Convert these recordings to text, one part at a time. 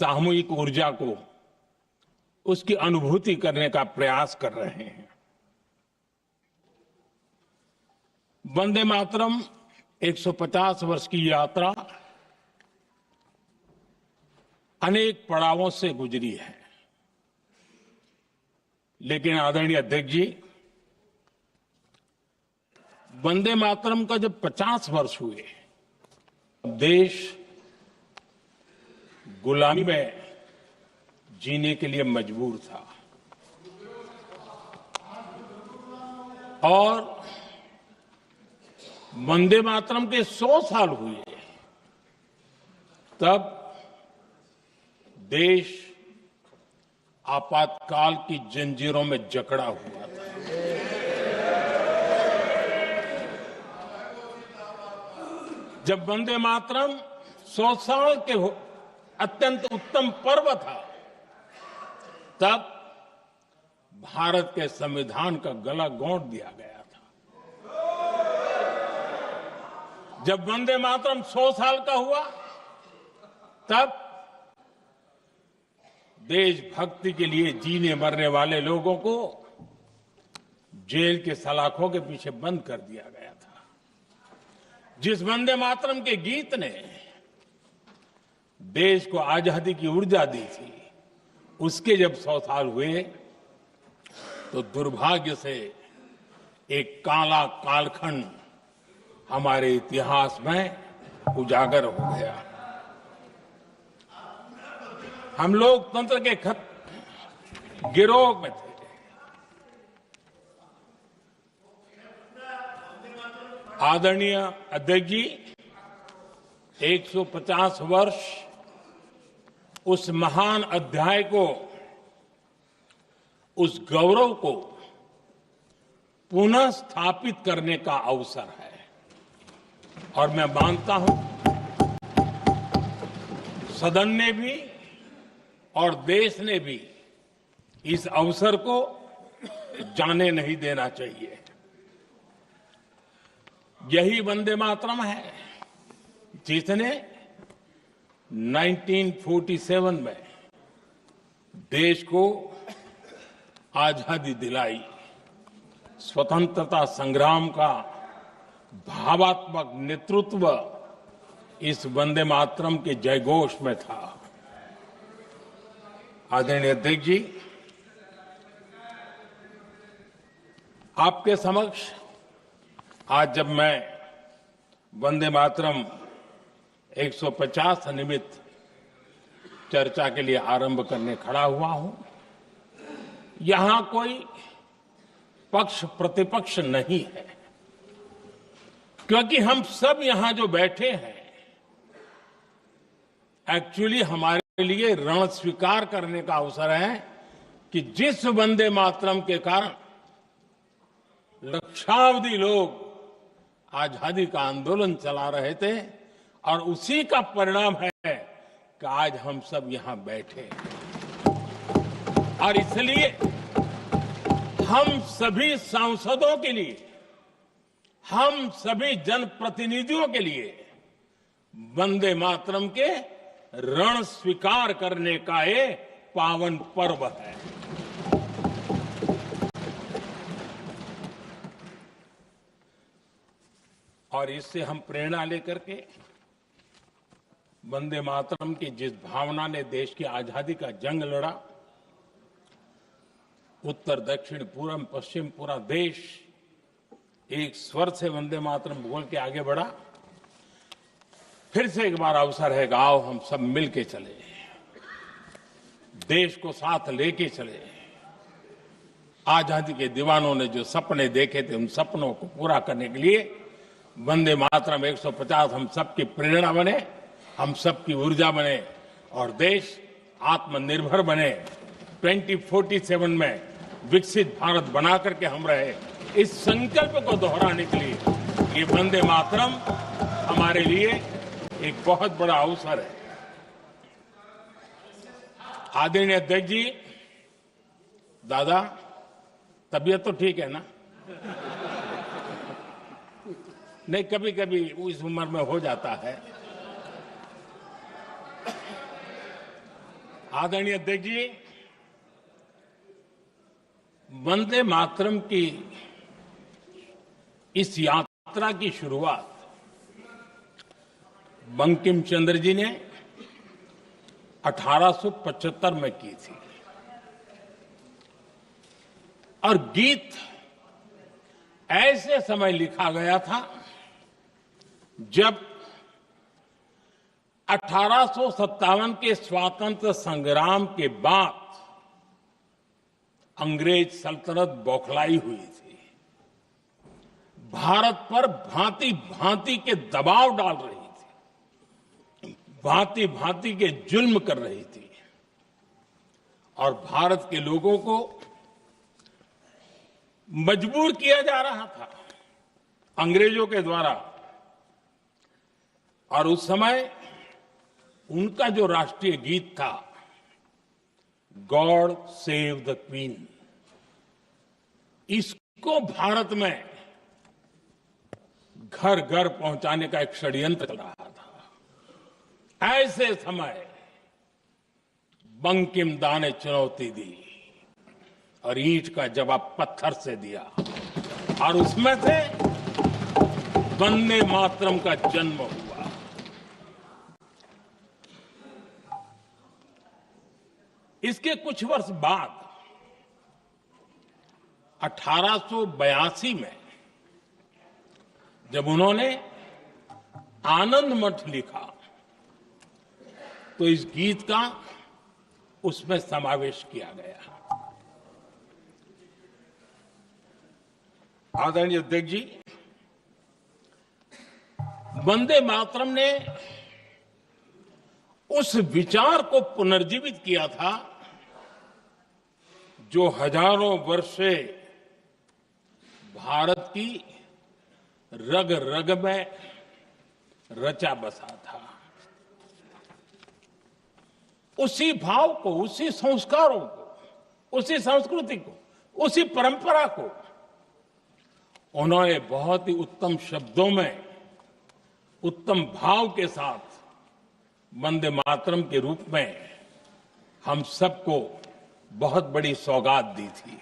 सामूहिक ऊर्जा को उसकी अनुभूति करने का प्रयास कर रहे हैं। वंदे मातरम 150 वर्ष की यात्रा अनेक पड़ावों से गुजरी है, लेकिन आदरणीय अध्यक्ष जी, वंदे मातरम का जब 50 वर्ष हुए, देश गुलामी में जीने के लिए मजबूर था और वंदे मातरम के 100 साल हुए तब देश आपातकाल की जंजीरों में जकड़ा हुआ था। जब वंदे मातरम 100 साल के अत्यंत उत्तम पर्व था, तब भारत के संविधान का गला घोंट दिया गया था। जब वंदे मातरम 100 साल का हुआ, तब देशभक्ति के लिए जीने मरने वाले लोगों को जेल के सलाखों के पीछे बंद कर दिया गया था। जिस वंदे मातरम के गीत ने देश को आजादी की ऊर्जा दी थी, उसके जब 100 साल हुए तो दुर्भाग्य से एक काला कालखंड हमारे इतिहास में उजागर हो गया। हम लोकतंत्र के गिरोह में थे। आदरणीय अध्यक्ष जी, 150 वर्ष उस महान अध्याय को, उस गौरव को पुनः स्थापित करने का अवसर है और मैं मानता हूं सदन ने भी और देश ने भी इस अवसर को जाने नहीं देना चाहिए। यही वंदे मातरम है जिसने 1947 में देश को आजादी दिलाई। स्वतंत्रता संग्राम का भावात्मक नेतृत्व इस वंदे मातरम के जयघोष में था। आदरणीय अध्यक्ष जी, आपके समक्ष आज जब मैं वंदे मातरम 150 निमित्त चर्चा के लिए आरंभ करने खड़ा हुआ हूं, यहां कोई पक्ष प्रतिपक्ष नहीं है, क्योंकि हम सब यहां जो बैठे हैं एक्चुअली हमारे लिए रण स्वीकार करने का अवसर है कि जिस वंदे मातरम के कारण लक्षावधि लोग आजादी का आंदोलन चला रहे थे और उसी का परिणाम है कि आज हम सब यहां बैठे और इसलिए हम सभी सांसदों के लिए, हम सभी जनप्रतिनिधियों के लिए वंदे मातरम के रण स्वीकार करने का ये पावन पर्व है। और इससे हम प्रेरणा लेकर के वंदे मातरम की जिस भावना ने देश की आजादी का जंग लड़ा, उत्तर दक्षिण पूर्व पश्चिम पूरा देश एक स्वर से वंदे मातरम बोल के आगे बढ़ा। फिर से एक बार अवसर है कि आओ हम सब मिल के चले, देश को साथ लेके चले। आजादी के दीवानों ने जो सपने देखे थे, उन सपनों को पूरा करने के लिए वंदे मातरम 150 हम सबकी प्रेरणा बने, हम सबकी ऊर्जा बने और देश आत्मनिर्भर बने। 2047 में विकसित भारत बना करके हम रहे, इस संकल्प को दोहराने के लिए ये वंदे मातरम हमारे लिए एक बहुत बड़ा अवसर है। आदरणीय अध्यक्ष जी, दादा तबीयत तो ठीक है ना? नहीं, कभी कभी इस उम्र में हो जाता है। आदरणीय अध्यक्ष जी, वंदे मातरम की इस यात्रा की शुरुआत बंकिम चंद्र जी ने 1875 में की थी और गीत ऐसे समय लिखा गया था जब 1857 के स्वातंत्र संग्राम के बाद अंग्रेज सल्तनत बौखलाई हुई थी, भारत पर भांति भांति के दबाव डाल रही थी, भांति भांति के जुल्म कर रही थी और भारत के लोगों को मजबूर किया जा रहा था अंग्रेजों के द्वारा। और उस समय उनका जो राष्ट्रीय गीत था, गॉड सेव द क्वीन, इसको भारत में घर घर पहुंचाने का एक षड्यंत्र चल रहा था। ऐसे समय बंकिम दा ने चुनौती दी और ईंट का जवाब पत्थर से दिया और उसमें से वंदे मातरम का जन्म हुआ। इसके कुछ वर्ष बाद 1882 में जब उन्होंने आनंद मठ लिखा तो इस गीत का उसमें समावेश किया गया। आदरणीय अध्यक्ष जी, वंदे मातरम ने उस विचार को पुनर्जीवित किया था जो हजारों वर्ष से भारत की रग रग में रचा बसा था। उसी भाव को, उसी संस्कारों को, उसी संस्कृति को, उसी परंपरा को उन्होंने बहुत ही उत्तम शब्दों में, उत्तम भाव के साथ वंदे मातरम के रूप में हम सबको बहुत बड़ी सौगात दी थी।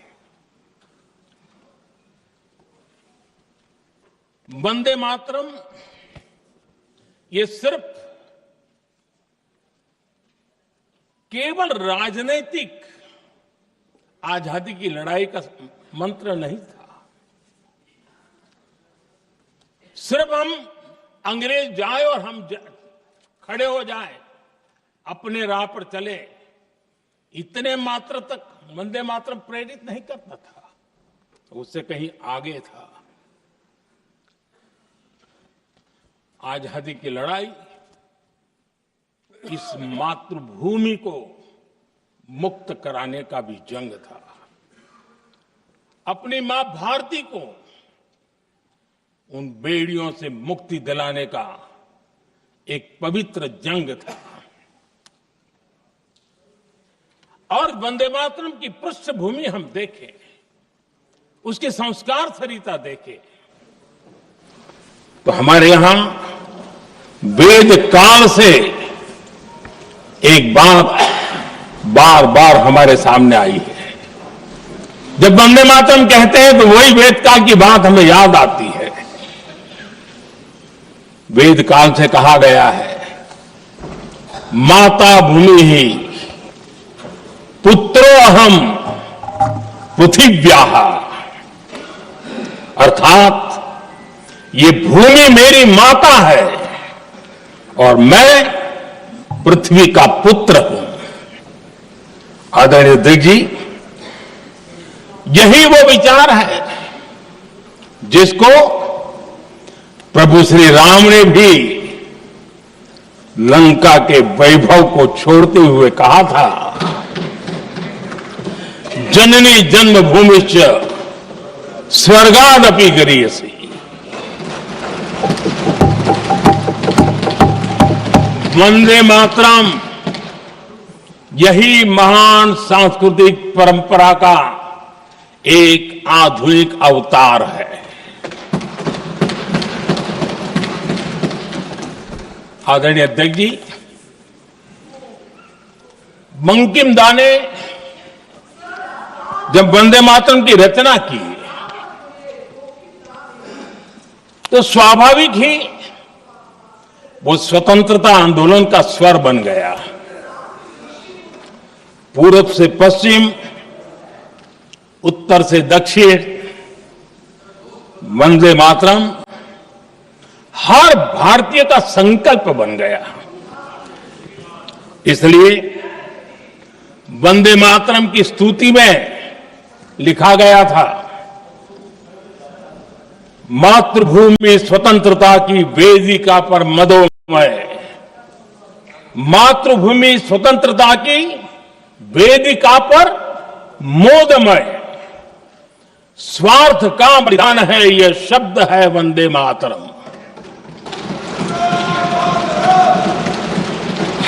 वंदे मातरम ये सिर्फ केवल राजनीतिक आजादी की लड़ाई का मंत्र नहीं था। सिर्फ हम अंग्रेज जाए और हम खड़े हो जाए, अपने राह पर चले, इतने मात्र तक वंदे मातरम प्रेरित नहीं करता था, उससे कहीं आगे था। आजादी की लड़ाई इस मातृभूमि को मुक्त कराने का भी जंग था। अपनी मां भारती को उन बेड़ियों से मुक्ति दिलाने का एक पवित्र जंग था। और वंदे मातरम की पृष्ठभूमि हम देखें, उसके संस्कार सरिता देखें, तो हमारे यहां वेद काल से एक बात बार बार हमारे सामने आई है। जब वंदे मातरम कहते हैं तो वही वेद काल की बात हमें याद आती है। वेद काल से कहा गया है, माता भूमि ही पुत्रो अहम पृथिव्याः, अर्थात ये भूमि मेरी माता है और मैं पृथ्वी का पुत्र हूं। आदरणीय अध्यक्ष जी, यही वो विचार है जिसको प्रभु श्री राम ने भी लंका के वैभव को छोड़ते हुए कहा था, जननी जन्मभूमिश्च स्वर्गादपि गरीयसी। वंदे मातरम यही महान सांस्कृतिक परंपरा का एक आधुनिक अवतार है। आदरणीय अध्यक्ष जी, बंकिम दा ने जब वंदे मातरम की रचना की तो स्वाभाविक ही वो स्वतंत्रता आंदोलन का स्वर बन गया। पूरब से पश्चिम, उत्तर से दक्षिण, वंदे मातरम हर भारतीय का संकल्प बन गया। इसलिए वंदे मातरम की स्तुति में लिखा गया था, मातृभूमि स्वतंत्रता की वेदिका पर मदोमय, मातृभूमि स्वतंत्रता की वेदिका पर मोदमय, स्वार्थ का बलिदान है यह शब्द है वंदे मातरम।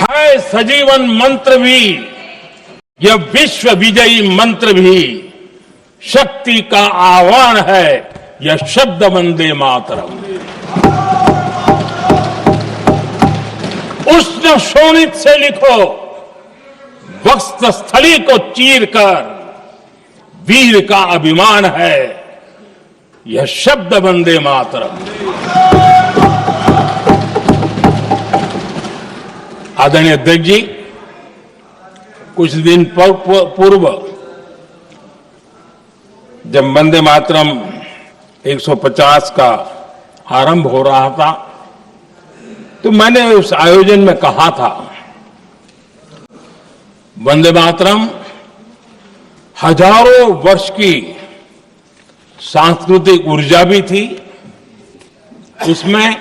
है सजीवन मंत्र भी यह विश्व विजयी मंत्र भी, शक्ति का आह्वान है यह शब्द वंदे मातरम। उष्ण शोणित से लिखो, वक्षस्थली को चीरकर, वीर का अभिमान है यह शब्द वंदे मातरम। आदरणीय अध्यक्ष जी, कुछ दिन पूर्व जब वंदे मातरम 150 का आरंभ हो रहा था तो मैंने उस आयोजन में कहा था, वंदे मातरम हजारों वर्ष की सांस्कृतिक ऊर्जा भी थी, उसमें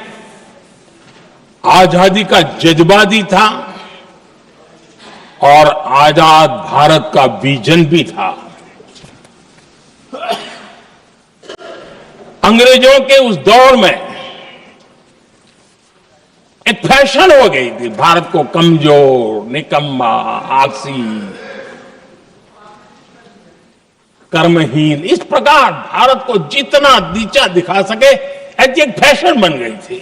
आजादी का जज्बा भी था और आजाद भारत का विजन भी था। अंग्रेजों के उस दौर में एक फैशन हो गई थी भारत को कमजोर, निकम्मा, आलसी, कर्महीन, इस प्रकार भारत को जितना नीचा दिखा सके ऐसी एक फैशन बन गई थी।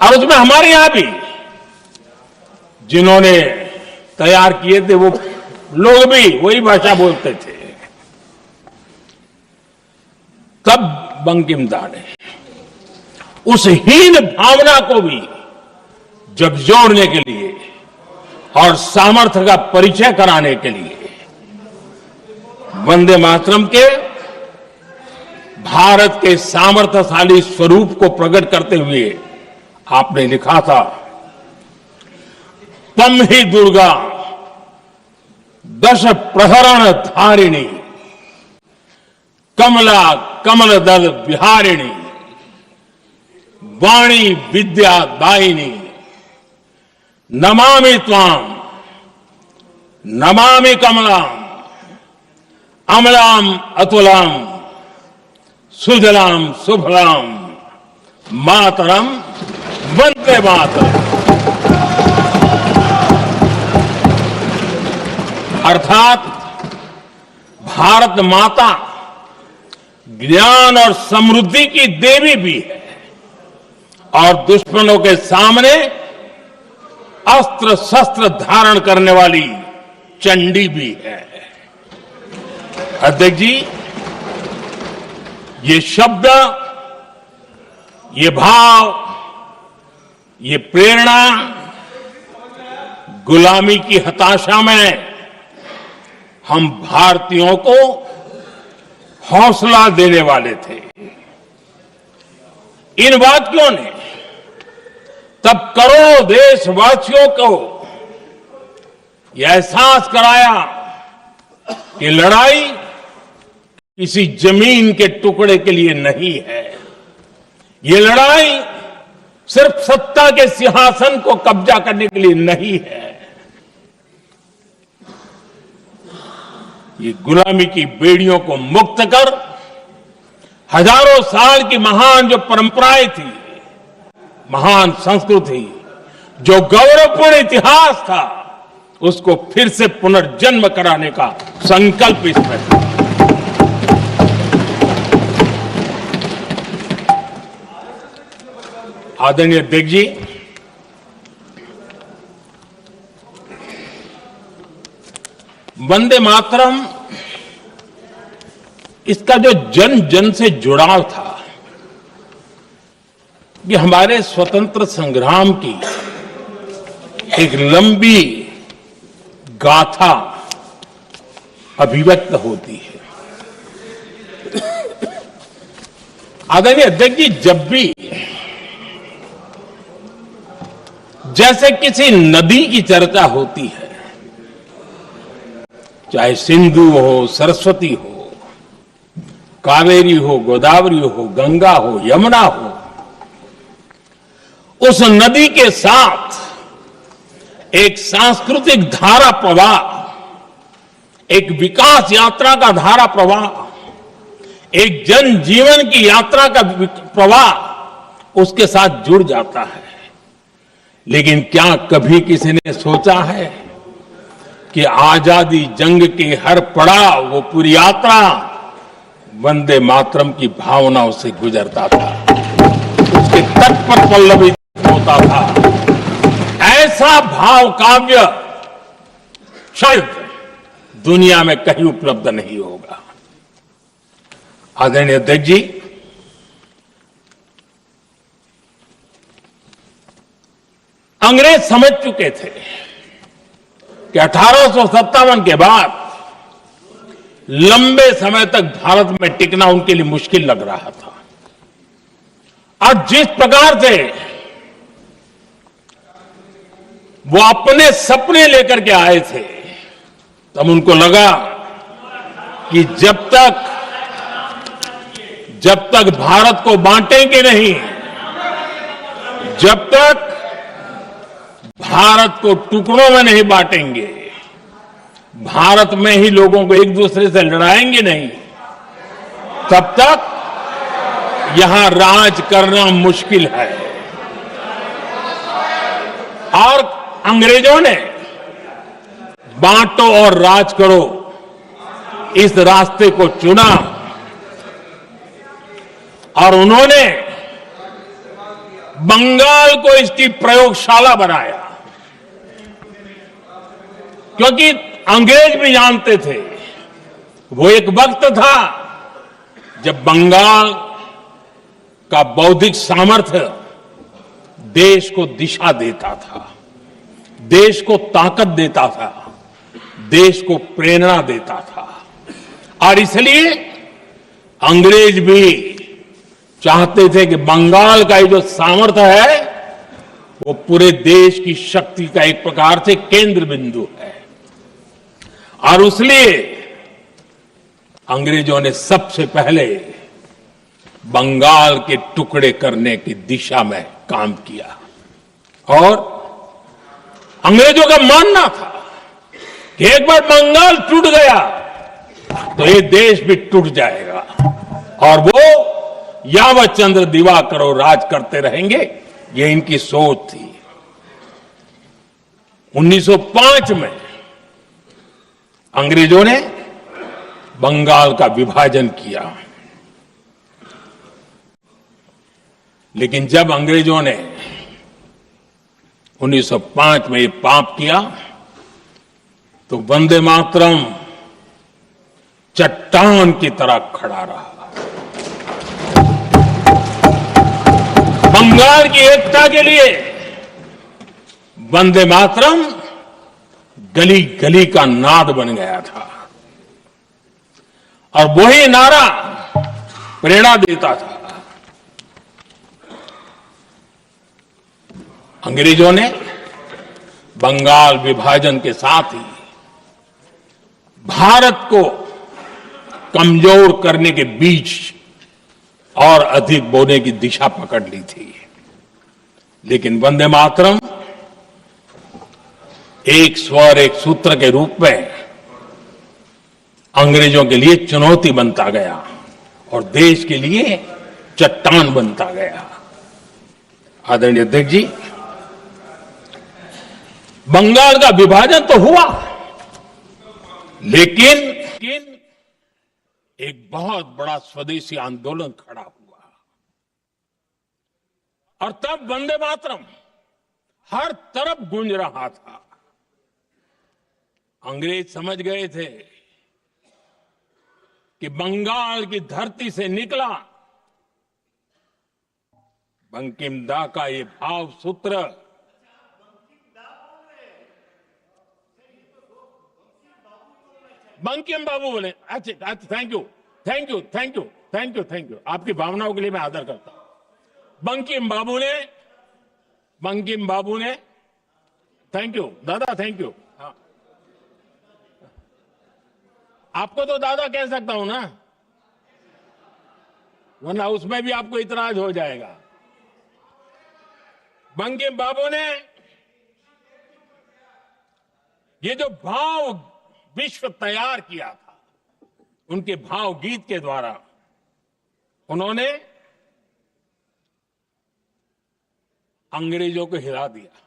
और उसमें हमारे यहां भी जिन्होंने तैयार किए थे वो लोग भी वही भाषा बोलते थे। तब बंकिम दा ने उस हीन भावना को भी झकझोरने के लिए और सामर्थ्य का परिचय कराने के लिए वंदे मातरम के भारत के सामर्थ्यशाली स्वरूप को प्रकट करते हुए आपने लिखा था, तम ही दुर्गा दश प्रहरण धारिणी, कमला कमल दल विहारिणी, वाणी विद्या दायिनी, नमामि त्वाम नमामि कमलाम, अमलाम अतुलाम, सुजलाम सुफलाम, मातरम वंदे मातरम। अर्थात भारत माता ज्ञान और समृद्धि की देवी भी है और दुश्मनों के सामने अस्त्र शस्त्र धारण करने वाली चंडी भी है। अध्यक्ष जी, ये शब्द, ये भाव, ये प्रेरणा गुलामी की हताशा में हम भारतीयों को हौसला देने वाले थे। इन वाक्यों ने तब करोड़ों देशवासियों को यह एहसास कराया कि लड़ाई किसी जमीन के टुकड़े के लिए नहीं है, ये लड़ाई सिर्फ सत्ता के सिंहासन को कब्जा करने के लिए नहीं है, ये गुलामी की बेड़ियों को मुक्त कर हजारों साल की महान जो परंपराएं थी, महान संस्कृति, जो गौरवपूर्ण इतिहास था, उसको फिर से पुनर्जन्म कराने का संकल्प इसमें था। आदरणीय अध्यक्ष जी, वंदे मातरम, इसका जो जन जन से जुड़ाव था, ये हमारे स्वतंत्र संग्राम की एक लंबी गाथा अभिव्यक्त होती है। आदरणीय अध्यक्ष जी, जब भी जैसे किसी नदी की चर्चा होती है, चाहे सिंधु हो, सरस्वती हो, कावेरी हो, गोदावरी हो, गंगा हो, यमुना हो, उस नदी के साथ एक सांस्कृतिक धारा प्रवाह, एक विकास यात्रा का धारा प्रवाह, एक जन जीवन की यात्रा का प्रवाह उसके साथ जुड़ जाता है। लेकिन क्या कभी किसी ने सोचा है कि आजादी जंग के हर पड़ाव, वो पूरी यात्रा वंदे मातरम की भावनाओं से गुजरता था, उसके तट पर पल्लवित होता था। ऐसा भाव काव्य शायद दुनिया में कहीं उपलब्ध नहीं होगा। आदरणीय अध्यक्ष जी, अंग्रेज समझ चुके थे कि 1857 के बाद लंबे समय तक भारत में टिकना उनके लिए मुश्किल लग रहा था। और जिस प्रकार से वो अपने सपने लेकर के आए थे, तब उनको लगा कि जब तक भारत को बांटेंगे नहीं, जब तक भारत को टुकड़ों में नहीं बांटेंगे, भारत में ही लोगों को एक दूसरे से लड़ाएंगे नहीं, तब तक यहां राज करना मुश्किल है। और अंग्रेजों ने बांटो और राज करो इस रास्ते को चुना और उन्होंने बंगाल को इसकी प्रयोगशाला बनाया, क्योंकि अंग्रेज भी जानते थे वो एक वक्त था जब बंगाल का बौद्धिक सामर्थ्य देश को दिशा देता था, देश को ताकत देता था, देश को प्रेरणा देता था। और इसलिए अंग्रेज भी चाहते थे कि बंगाल का ये जो सामर्थ्य है वो पूरे देश की शक्ति का एक प्रकार से केंद्र बिंदु है। और इसलिए अंग्रेजों ने सबसे पहले बंगाल के टुकड़े करने की दिशा में काम किया। और अंग्रेजों का मानना था कि एक बार बंगाल टूट गया तो ये देश भी टूट जाएगा और वो यावत चंद्र दिवाकरो राज करते रहेंगे, ये इनकी सोच थी। 1905 में अंग्रेजों ने बंगाल का विभाजन किया, लेकिन जब अंग्रेजों ने 1905 में ये पाप किया तो वंदे मातरम चट्टान की तरह खड़ा रहा। बंगाल की एकता के लिए वंदे मातरम गली गली का नाद बन गया था और वही नारा प्रेरणा देता था। अंग्रेजों ने बंगाल विभाजन के साथ ही भारत को कमजोर करने के बीच और अधिक बोने की दिशा पकड़ ली थी। लेकिन वंदे मातरम एक स्वर एक सूत्र के रूप में अंग्रेजों के लिए चुनौती बनता गया और देश के लिए चट्टान बनता गया। आदरणीय अध्यक्ष जी, बंगाल का विभाजन तो हुआ, लेकिन एक बहुत बड़ा स्वदेशी आंदोलन खड़ा हुआ और तब वंदे मातरम हर तरफ गूंज रहा था। अंग्रेज समझ गए थे कि बंगाल की धरती से निकला बंकिम दा का ये भाव सूत्र बंकिम बाबू बोले। अच्छा, thank you, thank you, thank you, thank you, thank you. आपकी भावनाओं के लिए मैं आदर करता हूं। बंकिम बाबू ने थैंक यू दादा, थैंक यू। हाँ, आपको तो दादा कह सकता हूं ना, वरना उसमें भी आपको इतराज हो जाएगा। बंकिम बाबू ने ये जो भाव विश्व तैयार किया था, उनके भाव गीत के द्वारा उन्होंने अंग्रेजों को हिला दिया।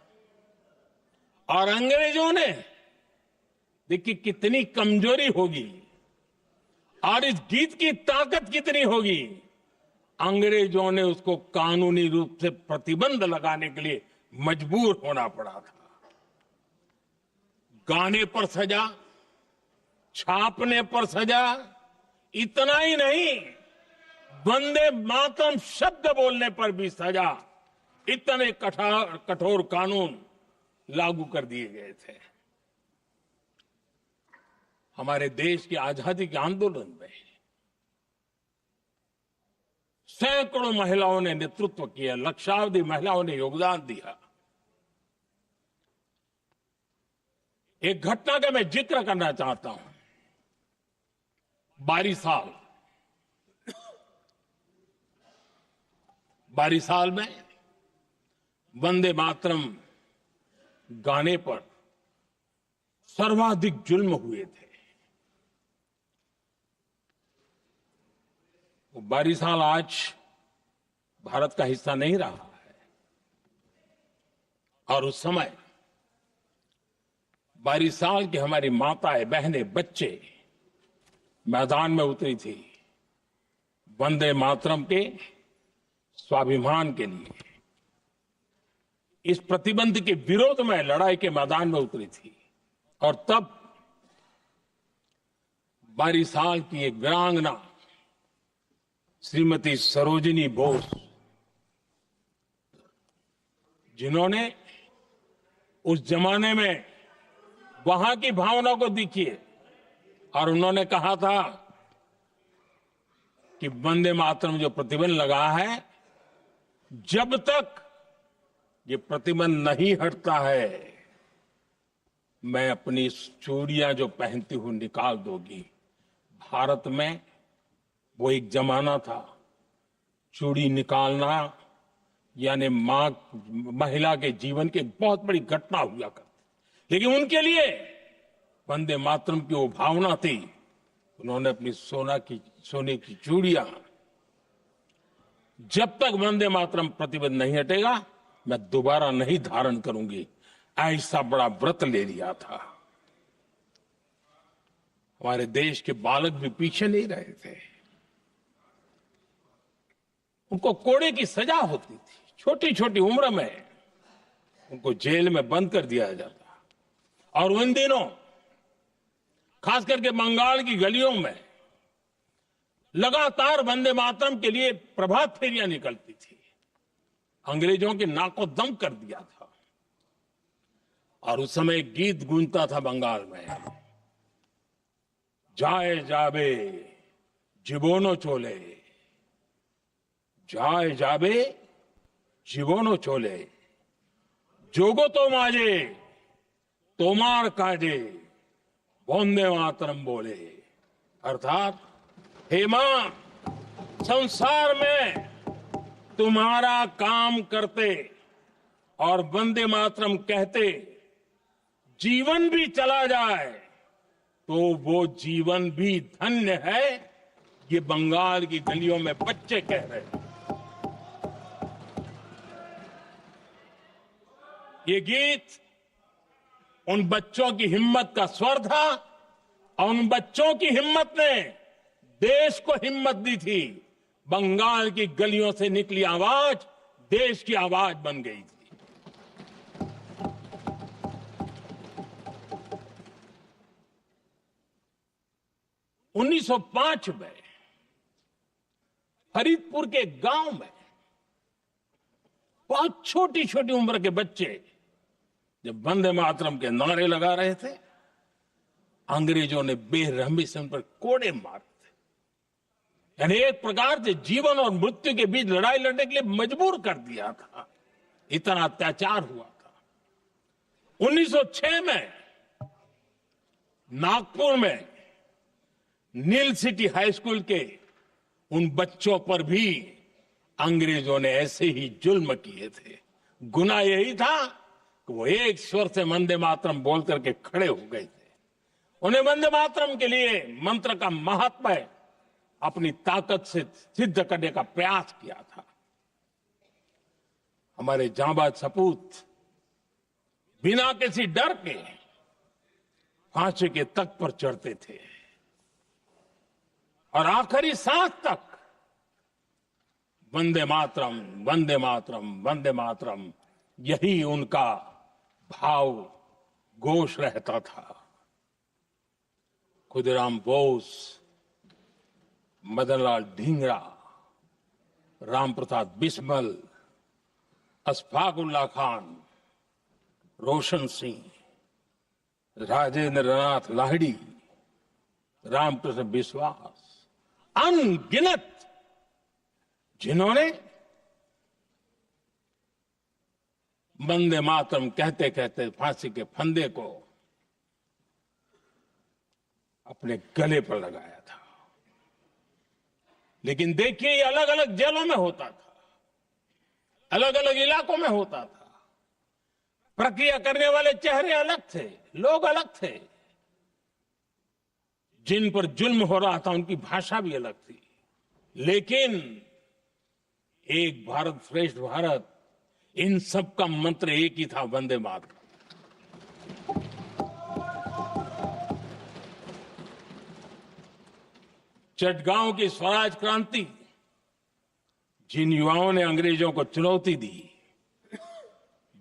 और अंग्रेजों ने देखिए कितनी कमजोरी होगी और इस गीत की ताकत कितनी होगी। अंग्रेजों ने उसको कानूनी रूप से प्रतिबंध लगाने के लिए मजबूर होना पड़ा था। गाने पर सजा, छापने पर सजा, इतना ही नहीं, वंदे मातरम शब्द बोलने पर भी सजा। इतने कठोर कानून लागू कर दिए गए थे। हमारे देश की आजादी के आंदोलन में सैकड़ों महिलाओं ने नेतृत्व किया, लक्षावधि महिलाओं ने योगदान दिया। एक घटना का मैं जिक्र करना चाहता हूं। 22 साल में वंदे मातरम गाने पर सर्वाधिक जुल्म हुए थे। वो 22 साल आज भारत का हिस्सा नहीं रहा है। और उस समय 22 साल की हमारी माताएं, बहनें, बच्चे मैदान में उतरी थी वंदे मातरम के स्वाभिमान के लिए। इस प्रतिबंध के विरोध में लड़ाई के मैदान में उतरी थी। और तब 22 साल की एक वीरांगना श्रीमती सरोजिनी बोस, जिन्होंने उस जमाने में वहां की भावना को देखिए, और उन्होंने कहा था कि वंदे मातरम जो प्रतिबंध लगा है, जब तक ये प्रतिबंध नहीं हटता है, मैं अपनी चूड़ियां जो पहनती हूं निकाल दोगी। भारत में वो एक जमाना था, चूड़ी निकालना यानी महिला के जीवन की बहुत बड़ी घटना हुआ करती। लेकिन उनके लिए वंदे मातरम की वो भावना थी। उन्होंने अपनी सोने की चूड़ियां, जब तक वंदे मातरम प्रतिबंध नहीं हटेगा मैं दोबारा नहीं धारण करूंगी, ऐसा बड़ा व्रत ले लिया था। हमारे देश के बालक भी पीछे नहीं रहे थे। उनको कोड़े की सजा होती थी, छोटी छोटी उम्र में उनको जेल में बंद कर दिया जाता। और उन दिनों खास करके बंगाल की गलियों में लगातार वंदे मातरम के लिए प्रभात फेरियां निकलती थी। अंग्रेजों के नाको दम कर दिया था। और उस समय एक गीत गूंजता था बंगाल में, जाए जाबे जीवोनो चोले, जाए जाबे जीवोनो चोले, जोगो तो माजे तोमार काजे, वंदे मातरम बोले। अर्थात हे मां, संसार में तुम्हारा काम करते और वंदे मातरम कहते जीवन भी चला जाए तो वो जीवन भी धन्य है। ये बंगाल की गलियों में बच्चे कह रहे हैं। ये गीत उन बच्चों की हिम्मत का स्वर था और उन बच्चों की हिम्मत ने देश को हिम्मत दी थी। बंगाल की गलियों से निकली आवाज देश की आवाज बन गई थी। 1905 में फरीदपुर के गांव में बहुत छोटी छोटी उम्र के बच्चे जब वंदे मातरम के नारे लगा रहे थे, अंग्रेजों ने बेरहमी से उन पर कोड़े मारे थे। यानी एक प्रकार से जीवन और मृत्यु के बीच लड़ाई लड़ने के लिए मजबूर कर दिया था। इतना अत्याचार हुआ था। 1906 में नागपुर में नील सिटी हाई स्कूल के उन बच्चों पर भी अंग्रेजों ने ऐसे ही जुल्म किए थे। गुनाह यही था कि वो एक स्वर से वंदे मातरम बोल करके खड़े हो गए थे। उन्हें वंदे मातरम के लिए मंत्र का महात्म्य अपनी ताकत से सिद्ध करने का प्रयास किया था। हमारे जांबाज सपूत बिना किसी डर के फांसी के तख्त पर चढ़ते थे और आखिरी सांस तक वंदे मातरम, वंदे मातरम, वंदे मातरम, यही उनका भाव घोष रहता था। खुदीराम बोस, मदनलाल ढींगरा, राम प्रसाद बिस्मल, अशफाक उल्लाह खान, रोशन सिंह, राजेंद्र नाथ लाहिड़ी, रामकृष्ण बिस्वास, अनगिनत जिन्होंने वंदे मातरम कहते कहते फांसी के फंदे को अपने गले पर लगाया था। लेकिन देखिए, ये अलग अलग जेलों में होता था, अलग अलग इलाकों में होता था। प्रक्रिया करने वाले चेहरे अलग थे, लोग अलग थे। जिन पर जुल्म हो रहा था उनकी भाषा भी अलग थी। लेकिन एक भारत श्रेष्ठ भारत, इन सब का मंत्र एक ही था, वंदे मातरम। चटगांव की स्वराज क्रांति, जिन युवाओं ने अंग्रेजों को चुनौती दी,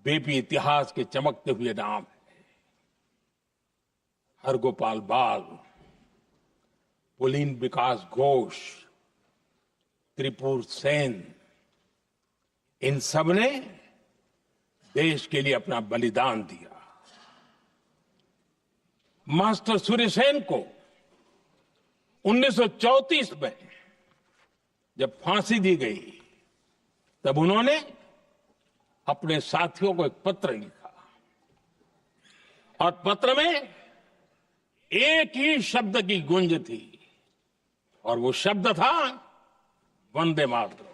वे भी इतिहास के चमकते हुए नाम है। हरगोपाल बाल, पुलिन विकास घोष, त्रिपुर सेन, इन सब ने देश के लिए अपना बलिदान दिया। मास्टर सूर्यसेन को 1934 में जब फांसी दी गई, तब उन्होंने अपने साथियों को एक पत्र लिखा और पत्र में एक ही शब्द की गूंज थी और वो शब्द था वंदे मातरम।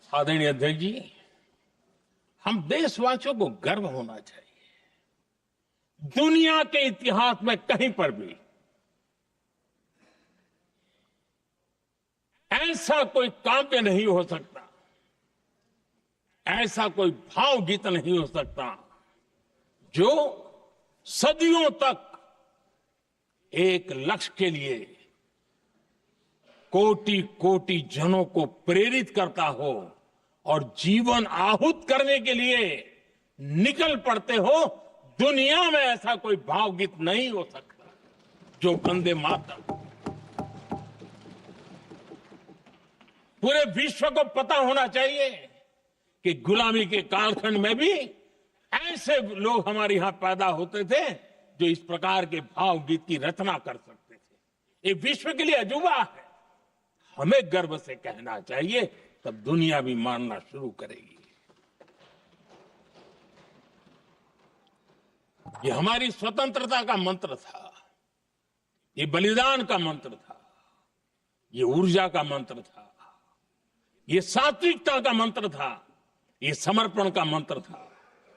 आदरणीय अध्यक्ष जी, हम देशवासियों को गर्व होना चाहिए। दुनिया के इतिहास में कहीं पर भी ऐसा कोई काव्य नहीं हो सकता, ऐसा कोई भावगीत नहीं हो सकता जो सदियों तक एक लक्ष्य के लिए कोटि कोटि जनों को प्रेरित करता हो और जीवन आहूत करने के लिए निकल पड़ते हो। दुनिया में ऐसा कोई भावगीत नहीं हो सकता जो वंदे मातरम। पूरे विश्व को पता होना चाहिए कि गुलामी के कालखंड में भी ऐसे लोग हमारे यहां पैदा होते थे जो इस प्रकार के भावगीत की रचना कर सकते थे। ये विश्व के लिए अजूबा है। हमें गर्व से कहना चाहिए, तब दुनिया भी मानना शुरू करेगी। ये हमारी स्वतंत्रता का मंत्र था, ये बलिदान का मंत्र था, ये ऊर्जा का मंत्र था, ये सात्विकता का मंत्र था, ये समर्पण का मंत्र था,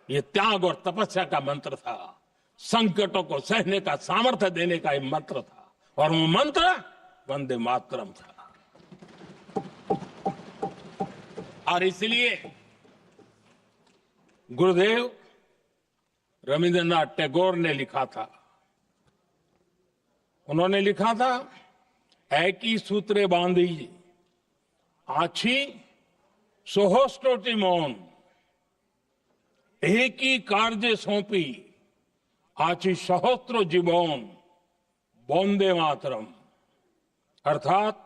ये त्याग और तपस्या का मंत्र था, संकटों को सहने का सामर्थ्य देने का ये मंत्र था, और वो मंत्र वंदे मातरम था। और इसलिए गुरुदेव रविंद्रनाथ टैगोर ने लिखा था, उन्होंने लिखा था, एकी सूत्रे बांधी आछी सोहोस्टोटी मौन, একই কার্যে সঁপি আছি সহস্র জীবন वंदे मातरम अर्थात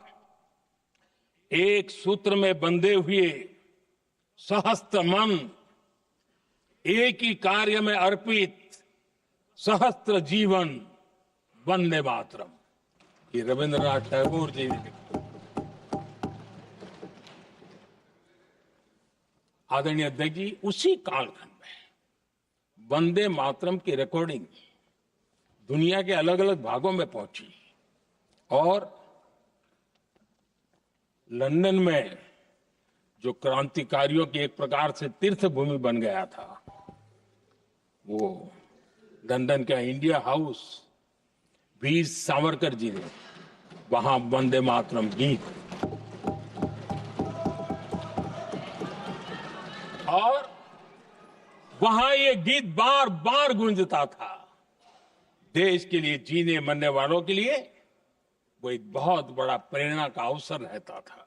एक सूत्र में बंधे हुए सहस्त्र मन, एक ही कार्य में अर्पित सहस्त्र जीवन, वंदे मातरम। ये रविंद्रनाथ टैगोर जी ने लिखा। आदरणीय अध्यक्ष जी, उसी कालखंड में वंदे मातरम की रिकॉर्डिंग दुनिया के अलग अलग भागों में पहुंची और लंदन में जो क्रांतिकारियों की एक प्रकार से तीर्थ भूमि बन गया था, वो लंदन का इंडिया हाउस, वीर सावरकर जी ने वहां वंदे मातरम गीत और वहां ये गीत बार बार गूंजता था। देश के लिए जीने मरने वालों के लिए वो एक बहुत बड़ा प्रेरणा का अवसर रहता था।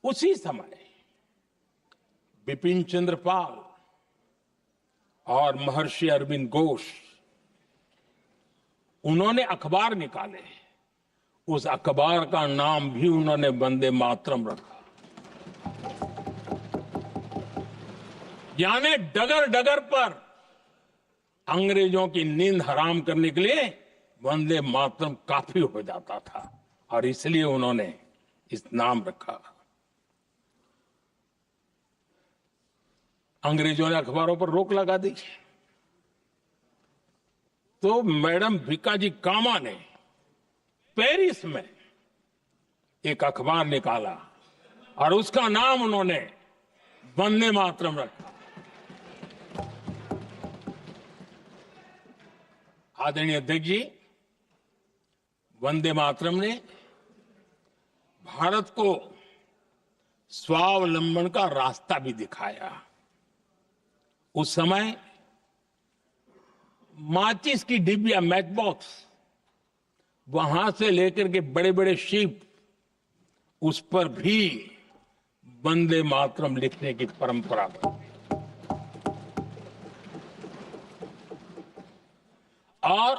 उसी समय बिपिन चंद्र पाल और महर्षि अरविंद घोष, उन्होंने अखबार निकाले। उस अखबार का नाम भी उन्होंने वंदे मातरम रखा। यानी डगर डगर पर अंग्रेजों की नींद हराम करने के लिए वंदे मातरम काफी हो जाता था और इसलिए उन्होंने इस नाम रखा। अंग्रेजों ने अखबारों पर रोक लगा दी तो मैडम भिकाजी कामा ने पेरिस में एक अखबार निकाला और उसका नाम उन्होंने वंदे मातरम रखा। आदरणीय अध्यक्ष जी, वंदे मातरम ने भारत को स्वावलंबन का रास्ता भी दिखाया। उस समय माचिस की डिबिया, मैच बॉक्स, वहां से लेकर के बड़े बड़े शिप, उस पर भी वंदे मातरम लिखने की परंपरा थी। और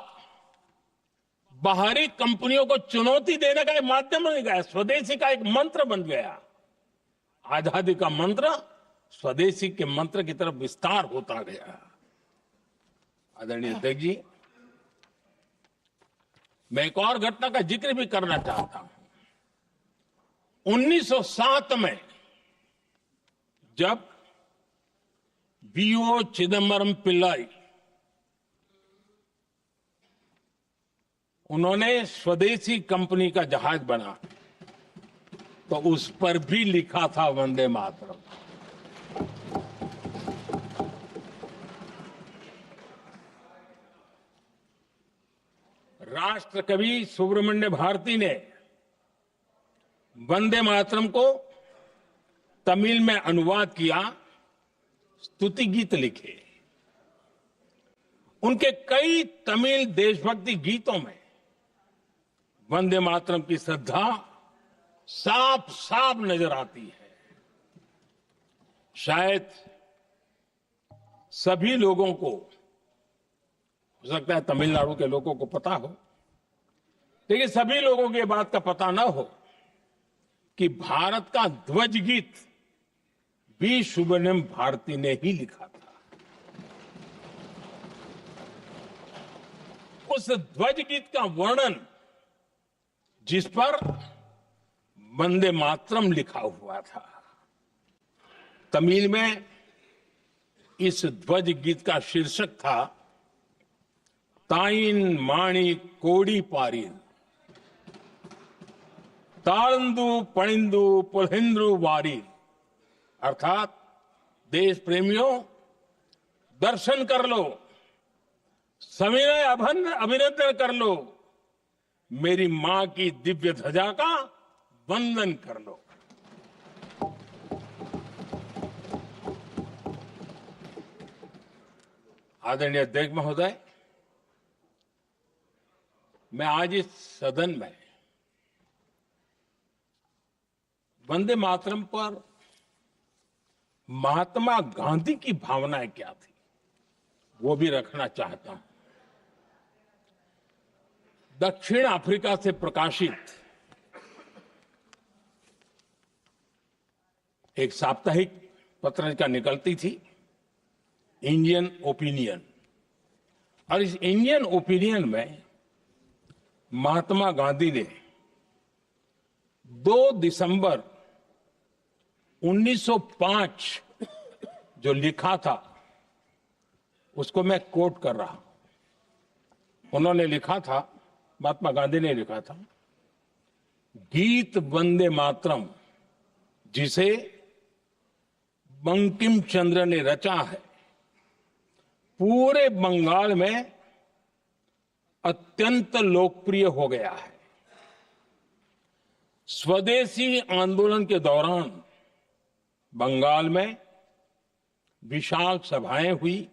बाहरी कंपनियों को चुनौती देने का एक माध्यम बन गया, स्वदेशी का एक मंत्र बन गया। आजादी का मंत्र स्वदेशी के मंत्र की तरफ विस्तार होता गया। आदरणीय अध्यक्ष जी, मैं एक और घटना का जिक्र भी करना चाहता हूं। 1907 में जब वीओ चिदम्बरम पिल्लाई, उन्होंने स्वदेशी कंपनी का जहाज बना तो उस पर भी लिखा था वंदे मातरम। राष्ट्र कवि सुब्रमण्य भारती ने वंदे मातरम को तमिल में अनुवाद किया, स्तुति गीत लिखे। उनके कई तमिल देशभक्ति गीतों में वंदे मातरम की श्रद्धा साफ साफ नजर आती है। शायद सभी लोगों को, हो सकता है तमिलनाडु के लोगों को पता हो, लेकिन सभी लोगों को ये बात का पता न हो कि भारत का ध्वज गीत भी सुब्रमण्यम भारती ने ही लिखा था। उस ध्वज गीत का वर्णन, जिस पर वंदे मातरम लिखा हुआ था, तमिल में इस ध्वज गीत का शीर्षक था ताइन माणी कोड़ी पारिन, ताळंदु पणिंदु पुल्हिंद्रु वारी। अर्थात देश प्रेमियों, दर्शन कर लो, सविनय अभिनंदन कर लो, मेरी मां की दिव्य ध्वजा का वंदन कर लो। आदरणीय अध्यक्ष महोदय, मैं आज इस सदन में वंदे मातरम पर महात्मा गांधी की भावनाएं क्या थी वो भी रखना चाहता हूं। दक्षिण अफ्रीका से प्रकाशित एक साप्ताहिक पत्रिका निकलती थी, इंडियन ओपिनियन। और इस इंडियन ओपिनियन में महात्मा गांधी ने 2 दिसंबर 1905 जो लिखा था उसको मैं कोट कर रहा हूं। उन्होंने लिखा था, महात्मा गांधी ने लिखा था, गीत वंदे मातरम जिसे बंकिम चंद्र ने रचा है पूरे बंगाल में अत्यंत लोकप्रिय हो गया है। स्वदेशी आंदोलन के दौरान बंगाल में विशाल सभाएं हुई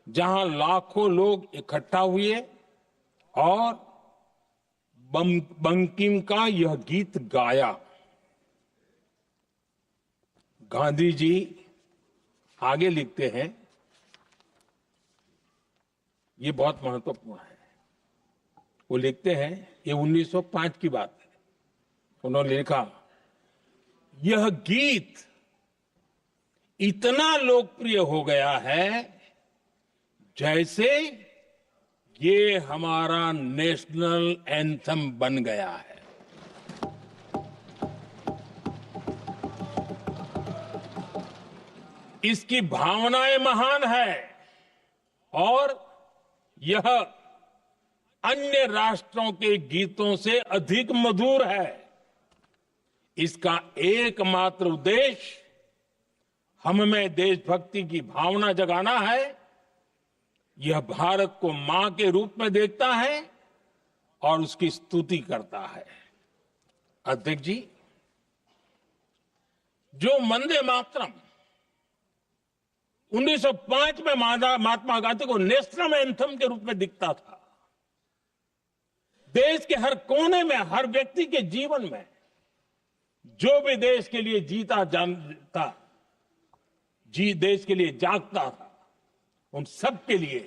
जहां लाखों लोग इकट्ठा हुए और बंकिम का यह गीत गाया। गांधी जी आगे लिखते हैं, ये बहुत महत्वपूर्ण है। वो लिखते हैं, ये 1905 की बात है। उन्होंने लिखा, यह गीत इतना लोकप्रिय हो गया है जैसे ये हमारा नेशनल एंथम बन गया है। इसकी भावनाएं महान है और यह अन्य राष्ट्रों के गीतों से अधिक मधुर है। इसका एकमात्र उद्देश्य हम में देशभक्ति की भावना जगाना है। यह भारत को मां के रूप में देखता है और उसकी स्तुति करता है। अध्यक्ष जी, जो वंदे मातरम 1905 में महात्मा गांधी को नेशनल एंथम के रूप में दिखता था, देश के हर कोने में, हर व्यक्ति के जीवन में जो भी देश के लिए जीता जानता, देश के लिए जागता था, उन सब के लिए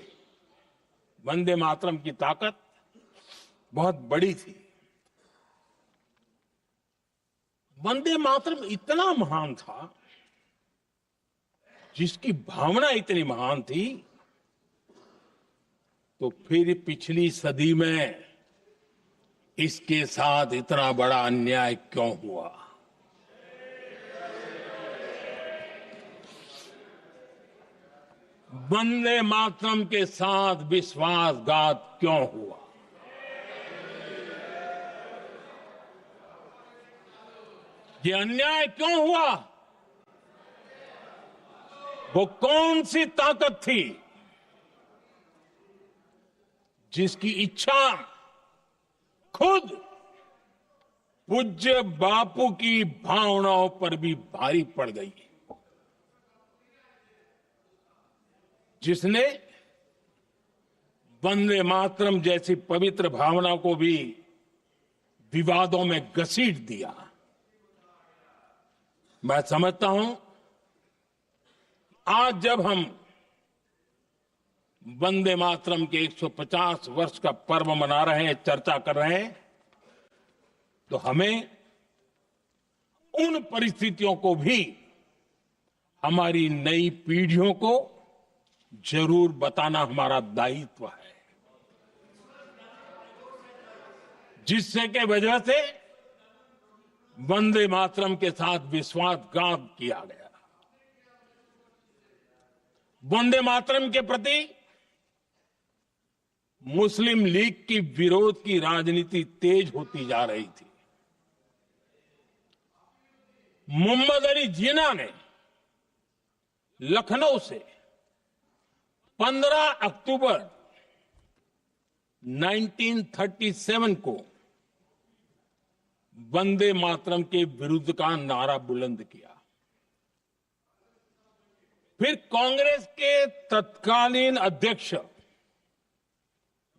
वंदे मातरम की ताकत बहुत बड़ी थी। वंदे मातरम इतना महान था, जिसकी भावना इतनी महान थी, तो फिर पिछली सदी में इसके साथ इतना बड़ा अन्याय क्यों हुआ? वंदे मातरम के साथ विश्वासघात क्यों हुआ? ये अन्याय क्यों हुआ? वो कौन सी ताकत थी जिसकी इच्छा खुद पूज्य बापू की भावनाओं पर भी भारी पड़ गई, जिसने वंदे मातरम जैसी पवित्र भावना को भी विवादों में घसीट दिया? मैं समझता हूं आज जब हम वंदे मातरम के 150 वर्ष का पर्व मना रहे हैं, चर्चा कर रहे हैं, तो हमें उन परिस्थितियों को भी हमारी नई पीढ़ियों को जरूर बताना हमारा दायित्व है, जिससे के वजह से वंदे मातरम के साथ विश्वासघात किया गया। वंदे मातरम के प्रति मुस्लिम लीग की विरोध की राजनीति तेज होती जा रही थी। मोहम्मद अली जिन्ना ने लखनऊ से 15 अक्टूबर 1937 को वंदे मातरम के विरुद्ध का नारा बुलंद किया। फिर कांग्रेस के तत्कालीन अध्यक्ष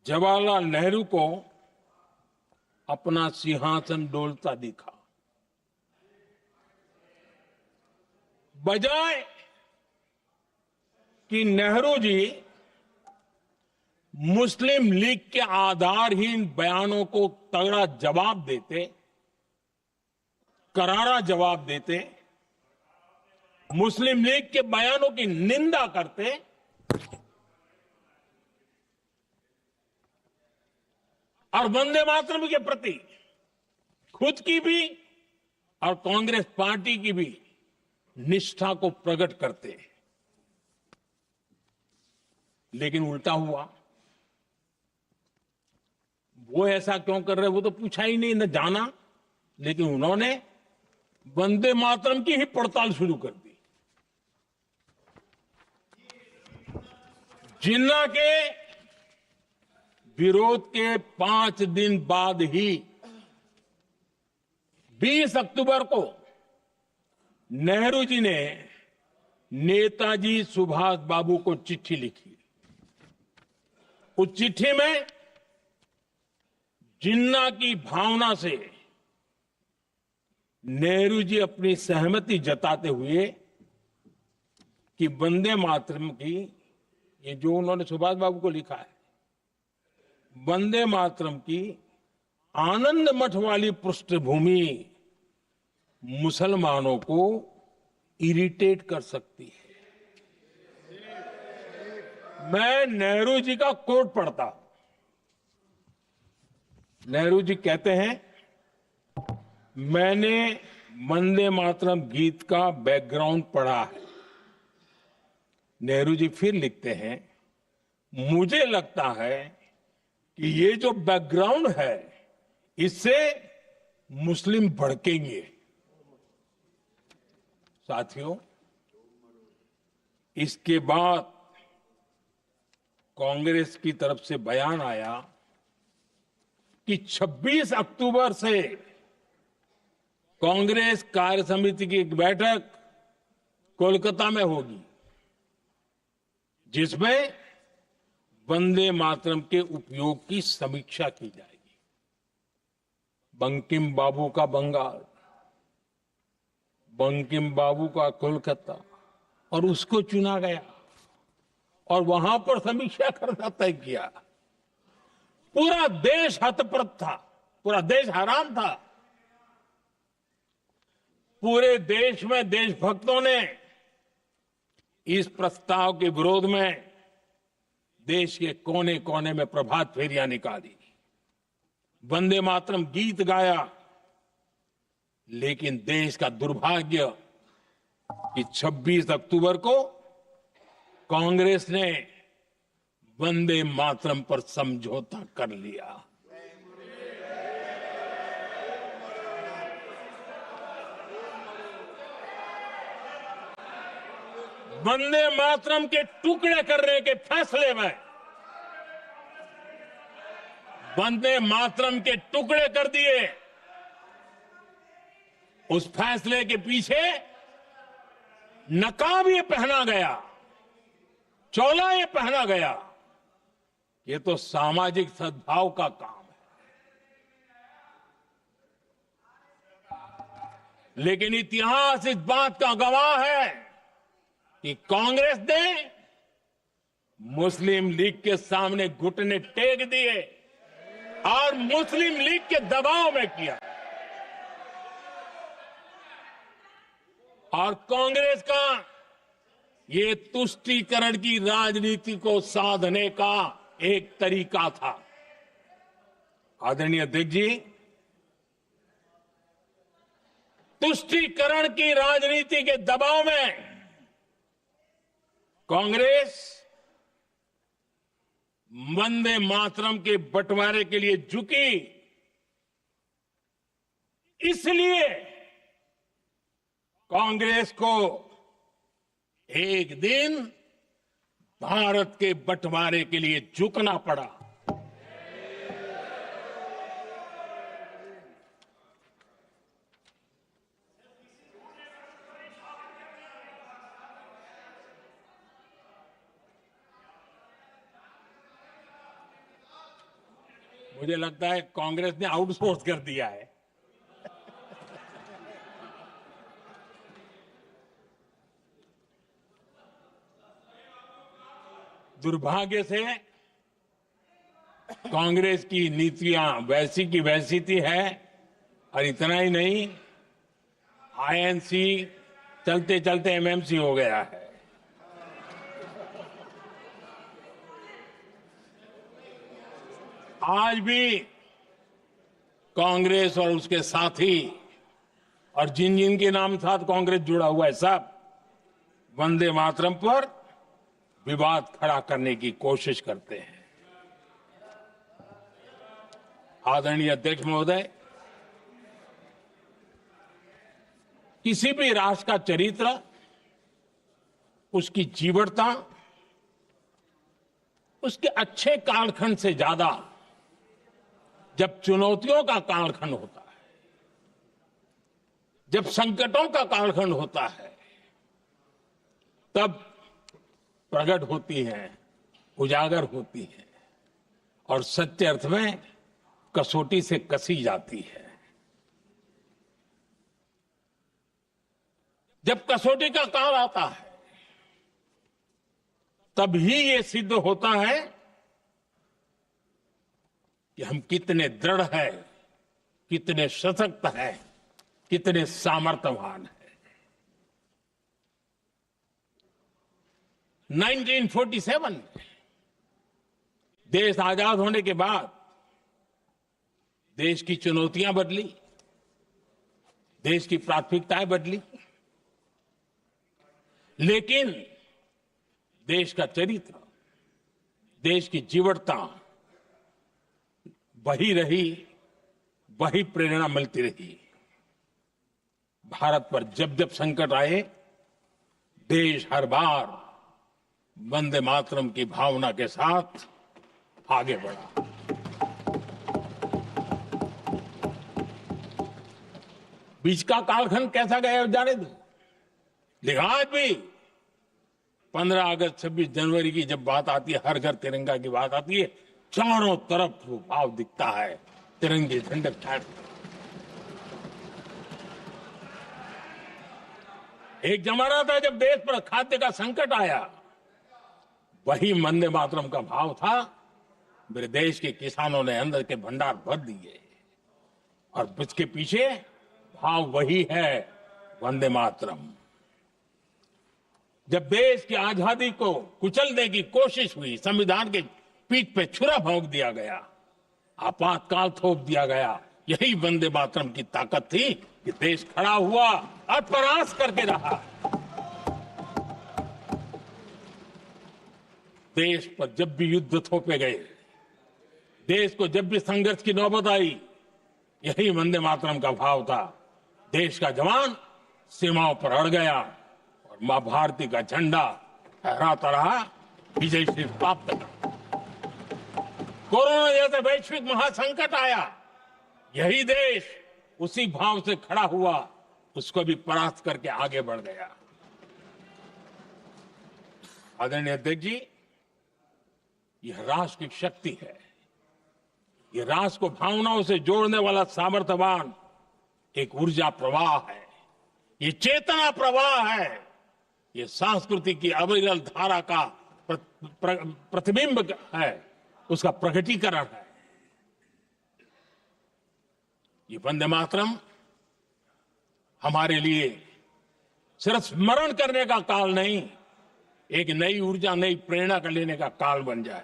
जवाहरलाल नेहरू को अपना सिंहासन डोलता दिखा। बजाय कि नेहरू जी मुस्लिम लीग के आधारहीन बयानों को तगड़ा जवाब देते, करारा जवाब देते, मुस्लिम लीग के बयानों की निंदा करते, और वंदे मातरम के प्रति खुद की भी और कांग्रेस पार्टी की भी निष्ठा को प्रकट करते। लेकिन उल्टा हुआ। वो ऐसा क्यों कर रहे, वो तो पूछा ही नहीं, न जाना। लेकिन उन्होंने वंदे मातरम की ही पड़ताल शुरू कर दी। जिन्ना के विरोध के 5 दिन बाद ही 20 अक्टूबर को नेहरू जी ने नेताजी सुभाष बाबू को चिट्ठी लिखी। उस चिट्ठी में जिन्ना की भावना से नेहरू जी अपनी सहमति जताते हुए कि वंदे मातरम की, ये जो उन्होंने सुभाष बाबू को लिखा है, वंदे मातरम की आनंद मठ वाली पृष्ठभूमि मुसलमानों को इरिटेट कर सकती है। मैं नेहरू जी का कोट पढ़ता हूं। नेहरू जी कहते हैं, मैंने वंदे मातरम गीत का बैकग्राउंड पढ़ा है। नेहरू जी फिर लिखते हैं, मुझे लगता है कि ये जो बैकग्राउंड है इससे मुस्लिम भड़केंगे। साथियों, इसके बाद कांग्रेस की तरफ से बयान आया कि 26 अक्टूबर से कांग्रेस कार्य समिति की एक बैठक कोलकाता में होगी, जिसमें वंदे मातरम के उपयोग की समीक्षा की जाएगी। बंकिम बाबू का बंगाल, बंकिम बाबू का कोलकाता, और उसको चुना गया और वहां पर समीक्षा करना तय किया। पूरा देश हतप्रभ था, पूरा देश हैरान था। पूरे देश में देशभक्तों ने इस प्रस्ताव के विरोध में देश के कोने कोने में प्रभात फेरियां निकाली, वंदे मातरम गीत गाया। लेकिन देश का दुर्भाग्य कि 26 अक्टूबर को कांग्रेस ने वंदे मातरम पर समझौता कर लिया। वंदे मातरम के टुकड़े करने के फैसले में, वंदे मातरम के टुकड़े कर दिए। उस फैसले के पीछे नकाब ये पहना गया, चोला ये पहना गया। ये तो सामाजिक सद्भाव का काम है। लेकिन इतिहास इस बात का गवाह है कि कांग्रेस ने मुस्लिम लीग के सामने घुटने टेक दिए और मुस्लिम लीग के दबाव में किया। और कांग्रेस का ये तुष्टीकरण की राजनीति को साधने का एक तरीका था। आदरणीय अध्यक्ष जी, तुष्टीकरण की राजनीति के दबाव में कांग्रेस वंदे मातरम के बंटवारे के लिए झुकी। इसलिए कांग्रेस को एक दिन भारत के बंटवारे के लिए झुकना पड़ा। मुझे लगता है कांग्रेस ने आउटसोर्स कर दिया है। दुर्भाग्य से कांग्रेस की नीतियां वैसी की वैसी थी है, और इतना ही नहीं, आईएनसी चलते चलते एमएमसी हो गया है। आज भी कांग्रेस और उसके साथी और जिन जिन के नाम साथ कांग्रेस जुड़ा हुआ है, सब वंदे मातरम पर विवाद खड़ा करने की कोशिश करते हैं। आदरणीय अध्यक्ष महोदय, किसी भी राष्ट्र का चरित्र, उसकी जीवटता, उसके अच्छे कालखंड से ज्यादा जब चुनौतियों का कालखंड होता है, जब संकटों का कालखंड होता है, तब प्रकट होती है, उजागर होती है और सच्चे अर्थ में कसौटी से कसी जाती है। जब कसौटी का काल आता है, तब ही ये सिद्ध होता है कि हम कितने दृढ़ हैं, कितने सशक्त हैं, कितने सामर्थ्यवान हैं। 1947 में देश आजाद होने के बाद देश की चुनौतियां बदली, देश की प्राथमिकताएं बदली, लेकिन देश का चरित्र, देश की जीवटता वही रही, वही प्रेरणा मिलती रही। भारत पर जब जब संकट आए, देश हर बार वंदे मातरम की भावना के साथ आगे बढ़ा। बीच का कालखंड कैसा गया जाने दो, लेकिन आज भी 15 अगस्त 26 जनवरी की जब बात आती है, हर घर तिरंगा की बात आती है, चारों तरफ वो भाव दिखता है, तिरंगे झंडे फहराते। एक जमाना था जब देश पर खाद्य का संकट आया, वही वंदे मातरम का भाव था। मेरे देश के किसानों ने अंदर के भंडार भर दिए, और इसके पीछे भाव वही है, वंदे मातरम। जब देश की आजादी को कुचलने की कोशिश हुई, संविधान के पीठ पे छुरा भोंक दिया गया, आपातकाल थोप दिया गया, यही वंदे मातरम की ताकत थी कि देश खड़ा हुआ और प्रयास करके रहा। देश पर जब भी युद्ध थोपे गए, देश को जब भी संघर्ष की नौबत आई, यही वंदे मातरम का भाव था। देश का जवान सीमाओं पर अड़ गया और मां भारती का झंडा फहराता रहा, विजय श्री प्राप्त कर। कोरोना जैसे वैश्विक महासंकट आया, यही देश उसी भाव से खड़ा हुआ, उसको भी परास्त करके आगे बढ़ गया। आदरणीय अध्यक्ष जी, यह राष्ट्र की शक्ति है, यह राष्ट्र को भावनाओं से जोड़ने वाला सामर्थ्यवान एक ऊर्जा प्रवाह है, ये चेतना प्रवाह है, ये संस्कृति की अविरल धारा का प्रतिबिंब है, उसका प्रकटीकरण है। ये वंदे मातरम हमारे लिए सिर्फ स्मरण करने का काल नहीं, एक नई ऊर्जा, नई प्रेरणा का लेने का काल बन जाए,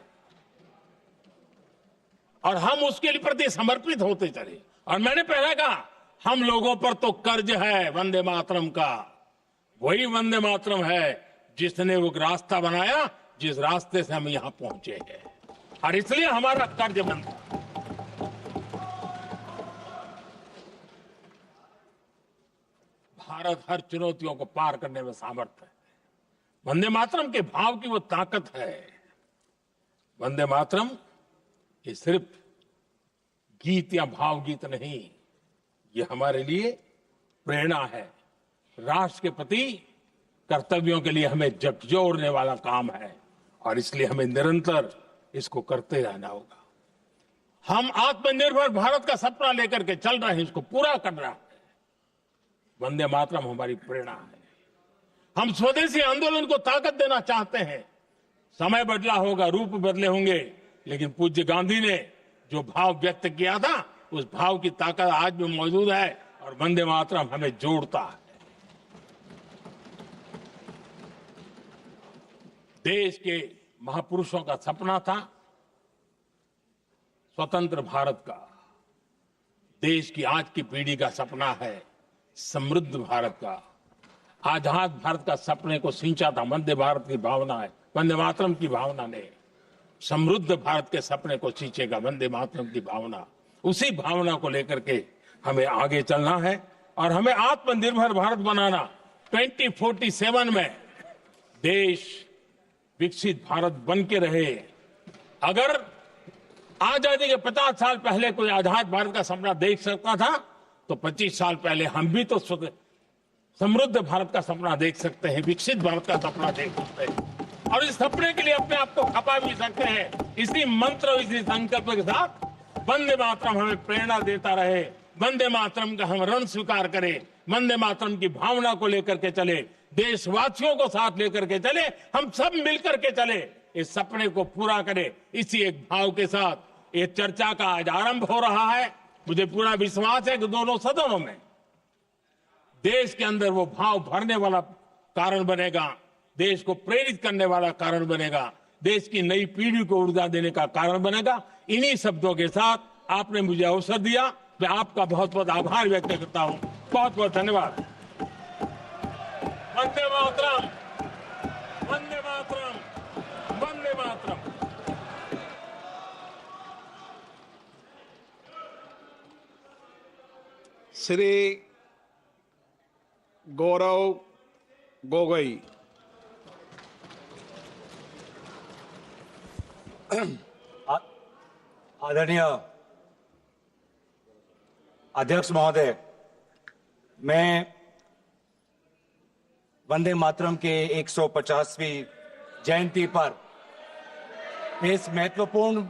और हम उसके लिए प्रति समर्पित होते चले। और मैंने पहले कहा, हम लोगों पर तो कर्ज है वंदे मातरम का। वही वंदे मातरम है जिसने वो रास्ता बनाया, जिस रास्ते से हम यहां पहुंचे हैं, और इसलिए हमारा कर्ज बनता है। भारत हर चुनौतियों को पार करने में सामर्थ्य है। वंदे मातरम के भाव की वो ताकत है। वंदे मातरम ये सिर्फ गीत या भावगीत नहीं, ये हमारे लिए प्रेरणा है, राष्ट्र के प्रति कर्तव्यों के लिए हमें झकझोरने वाला काम है, और इसलिए हमें निरंतर इसको करते रहना होगा। हम आत्मनिर्भर भारत का सपना लेकर के चल रहे हैं, इसको पूरा कर रहा है। वंदे मातरम हमारी प्रेरणा है। हम स्वदेशी आंदोलन को ताकत देना चाहते हैं, समय बदला होगा, रूप बदले होंगे, लेकिन पूज्य गांधी ने जो भाव व्यक्त किया था उस भाव की ताकत आज भी मौजूद है और वंदे मातरम हमें जोड़ता है। देश के महापुरुषों का सपना था स्वतंत्र भारत का। देश की आज की पीढ़ी का सपना है समृद्ध भारत का। आजाद भारत का सपने को सिंचा था वंदे भारत की भावना है, वंदे मातरम की भावना ने। समृद्ध भारत के सपने को सींचेगा वंदे मातरम की भावना। उसी भावना को लेकर के हमें आगे चलना है और हमें आत्मनिर्भर भारत बनाना। 2047 में देश विकसित भारत बन के रहे। अगर आजादी के 50 साल पहले कोई आजाद भारत का सपना देख सकता था तो 25 साल पहले हम भी तो समृद्ध भारत का सपना देख सकते हैं, विकसित भारत का सपना देख सकते हैं और इस सपने के लिए अपने आप को खपा भी सकते हैं। इसी मंत्र और इसी संकल्प के साथ वंदे मातरम हमें प्रेरणा देता रहे। वंदे मातरम का हम रण स्वीकार करें, वंदे मातरम की भावना को लेकर के चले, देशवासियों को साथ लेकर के चले, हम सब मिलकर के चले, इस सपने को पूरा करें। इसी एक भाव के साथ ये चर्चा का आज आरंभ हो रहा है। मुझे पूरा विश्वास है कि दोनों सदनों में देश के अंदर वो भाव भरने वाला कारण बनेगा, देश को प्रेरित करने वाला कारण बनेगा, देश की नई पीढ़ी को ऊर्जा देने का कारण बनेगा। इन्हीं शब्दों के साथ आपने मुझे अवसर दिया, मैं आपका बहुत बहुत आभार व्यक्त करता हूं। बहुत बहुत धन्यवाद। वंदे मातरम, वंदे मातरम, वंदे मातरम। श्री गौरव गोगोई। आदरणीय अध्यक्ष महोदय, मैं वंदे मातरम के 150वीं जयंती पर इस महत्वपूर्ण